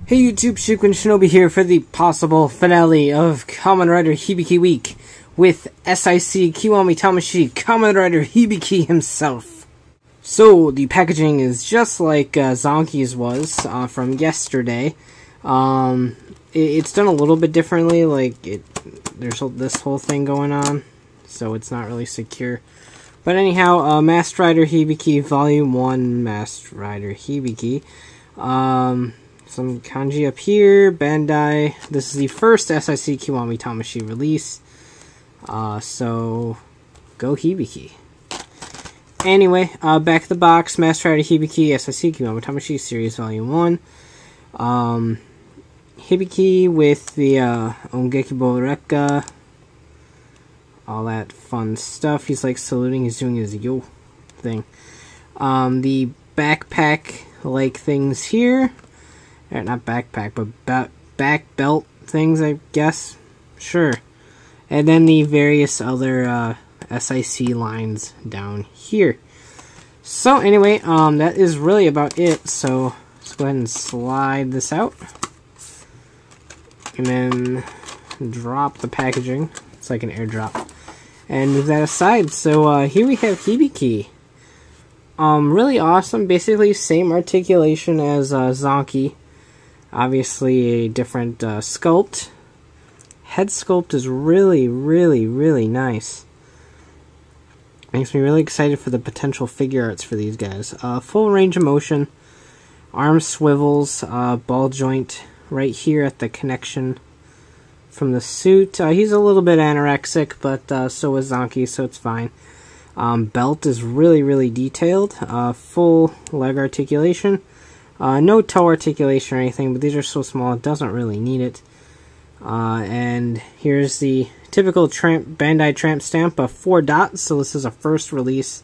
Hey YouTube, Shukun Shinobi here for the possible finale of Kamen Rider Hibiki Week with SIC Kiwami Tamashii, Kamen Rider Hibiki himself. So, the packaging is just like Zanki's was from yesterday. It's done a little bit differently, there's this whole thing going on, so it's not really secure. But anyhow, Masked Rider Hibiki Volume 1, Masked Rider Hibiki. Some kanji up here, Bandai. This is the first SIC Kiwami Tamashii release. So, go Hibiki. Anyway, back of the box, Masked Rider Hibiki, SIC Kiwami Tamashii Series Volume 1. Hibiki with the Ongekibo Rekka. All that fun stuff. He's like saluting, he's doing his yo thing. The backpack-like things here. Not backpack, but back belt things, I guess. Sure. And then the various other SIC lines down here. So anyway, that is really about it. So let's go ahead and slide this out. And then drop the packaging. It's like an airdrop. And move that aside. So here we have Hibiki. Really awesome. Basically same articulation as Zanki. Obviously a different sculpt. Head sculpt is really, really, really nice. Makes me really excited for the potential figure arts for these guys. Full range of motion. Arm swivels. Ball joint right here at the connection from the suit. He's a little bit anorexic, but so is Zanki, so it's fine. Belt is really, really detailed. Full leg articulation. No toe articulation or anything, but these are so small it doesn't really need it. And here's the typical Bandai Tramp stamp of 4 dots, so this is a first release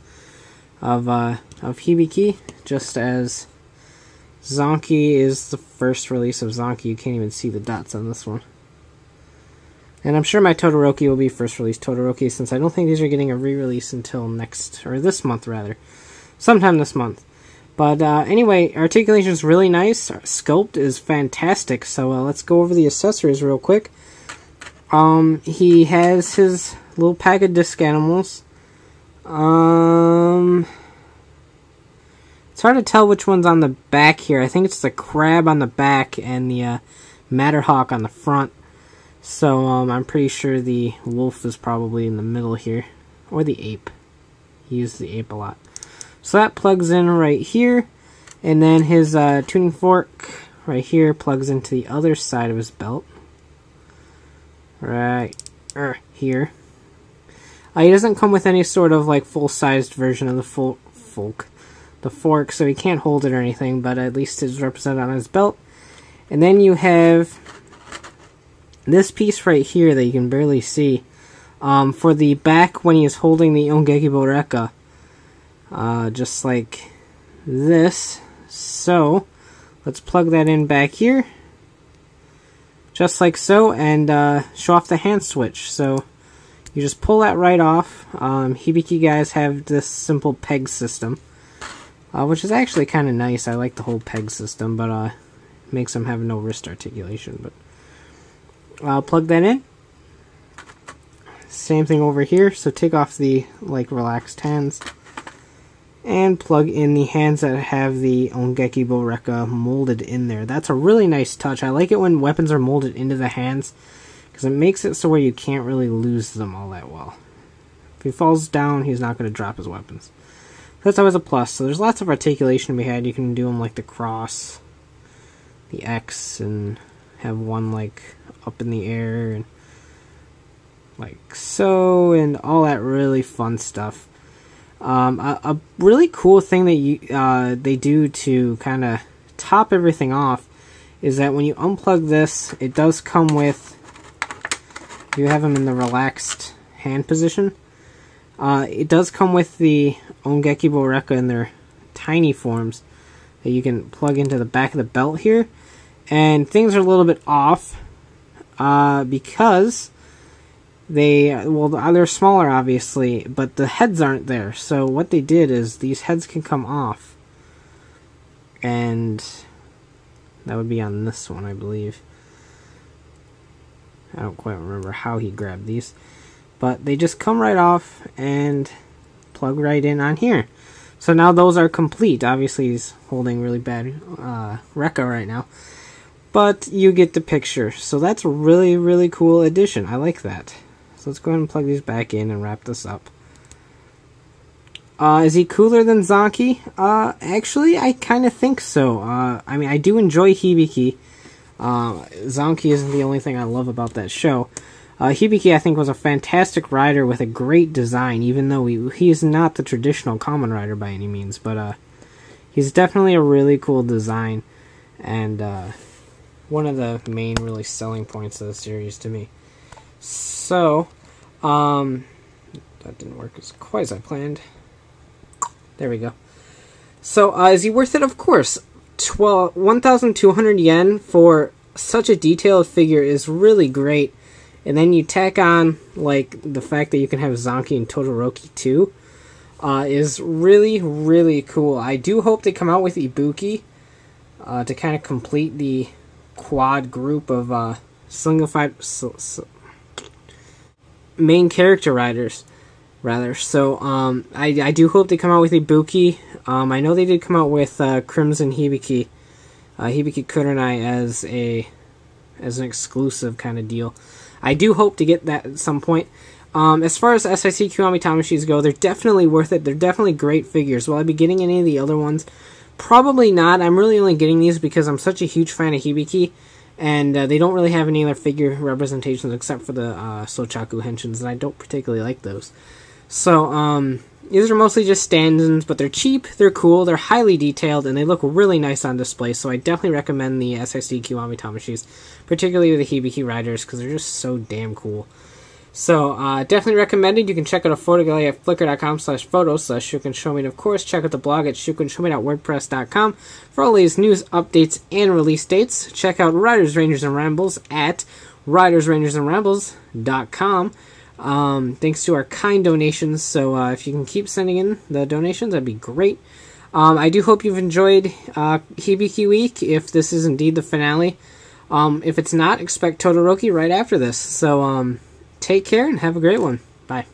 of Hibiki, just as Zanki is the first release of Zanki. You can't even see the dots on this one. And I'm sure my Todoroki will be first release Todoroki, since I don't think these are getting a re-release until this month rather. Sometime this month. But anyway, articulation is really nice. Sculpt is fantastic. So let's go over the accessories real quick. He has his little pack of disc animals. It's hard to tell which one's on the back here. I think it's the crab on the back and the Matterhawk on the front. So I'm pretty sure the wolf is probably in the middle here. Or the ape. He used the ape a lot. So that plugs in right here, and then his tuning fork right here plugs into the other side of his belt. Right here. He doesn't come with any sort of like full-sized version of the fork, so he can't hold it or anything, but at least it's represented on his belt. And then you have this piece right here that you can barely see for the back when he is holding the Ongekibo Rekka. Just like this. So let's plug that in back here, just like so, and show off the hand switch. So you just pull that right off. Hibiki guys have this simple peg system, which is actually kind of nice. I like the whole peg system, but makes them have no wrist articulation. But I'll plug that in. Same thing over here. So take off the relaxed hands. And plug in the hands that have the Ongekibo Rekka molded in there. That's a really nice touch. I like it when weapons are molded into the hands, because it makes it so where you can't really lose them all that well. If he falls down, he's not going to drop his weapons. That's always a plus. So there's lots of articulation to be had. You can do them like the cross, the X, and have one up in the air, and like so, and all that really fun stuff. A really cool thing that they do to kind of top everything off is that when you unplug this, it does come with, you have them in the relaxed hand position, it does come with the Ongekibo Rekka in their tiny forms that you can plug into the back of the belt here, and things are a little bit off because they're smaller, obviously, but the heads aren't there. So what they did is these heads can come off, and That would be on this one, I believe. I don't quite remember how he grabbed these. But they just come right off and plug right in on here. So now those are complete. Obviously he's holding really bad Rekka right now. But you get the picture. So that's a really, really cool addition. I like that. So let's go ahead and plug these back in and wrap this up. Is he cooler than Zanki? Actually, I kind of think so. I mean, I do enjoy Hibiki. Zanki isn't the only thing I love about that show. Hibiki, I think, was a fantastic rider with a great design, even though he is not the traditional Kamen Rider by any means. But he's definitely a really cool design, and one of the main really selling points of the series to me. So, that didn't work as quite as I planned. There we go. So, is he worth it? Of course. 1,200 yen for such a detailed figure is really great. And then you tack on, like, the fact that you can have Zanki and Todoroki too, is really, really cool. I do hope they come out with Ibuki to kind of complete the quad group of slingified main character riders, rather. So, I do hope they come out with Ibuki. I know they did come out with Crimson Hibiki, Hibiki Kurenai as an exclusive kind of deal. I do hope to get that at some point. As far as SIC Kiwami Tamashis go, they're definitely worth it. They're definitely great figures. Will I be getting any of the other ones? Probably not. I'm really only getting these because I'm such a huge fan of Hibiki, and they don't really have any other figure representations except for the Sochaku Henshins, and I don't particularly like those. So, these are mostly just stand-ins, but they're cheap, they're cool, they're highly detailed, and they look really nice on display, so I definitely recommend the SIC Kiwami Tamashis, particularly the Hibiki Riders, because they're just so damn cool. So, definitely recommended. You can check out a photo gallery at flickr.com/photos/shukenshowme, and of course, check out the blog at shukenshowme.wordpress.com for all these news, updates, and release dates. Check out Riders, Rangers, and Rambles at ridersrangersandrambles.com. Thanks to our kind donations, so if you can keep sending in the donations, that'd be great. I do hope you've enjoyed Hibiki Week, if this is indeed the finale. If it's not, expect Todoroki right after this. So, take care and have a great one. Bye.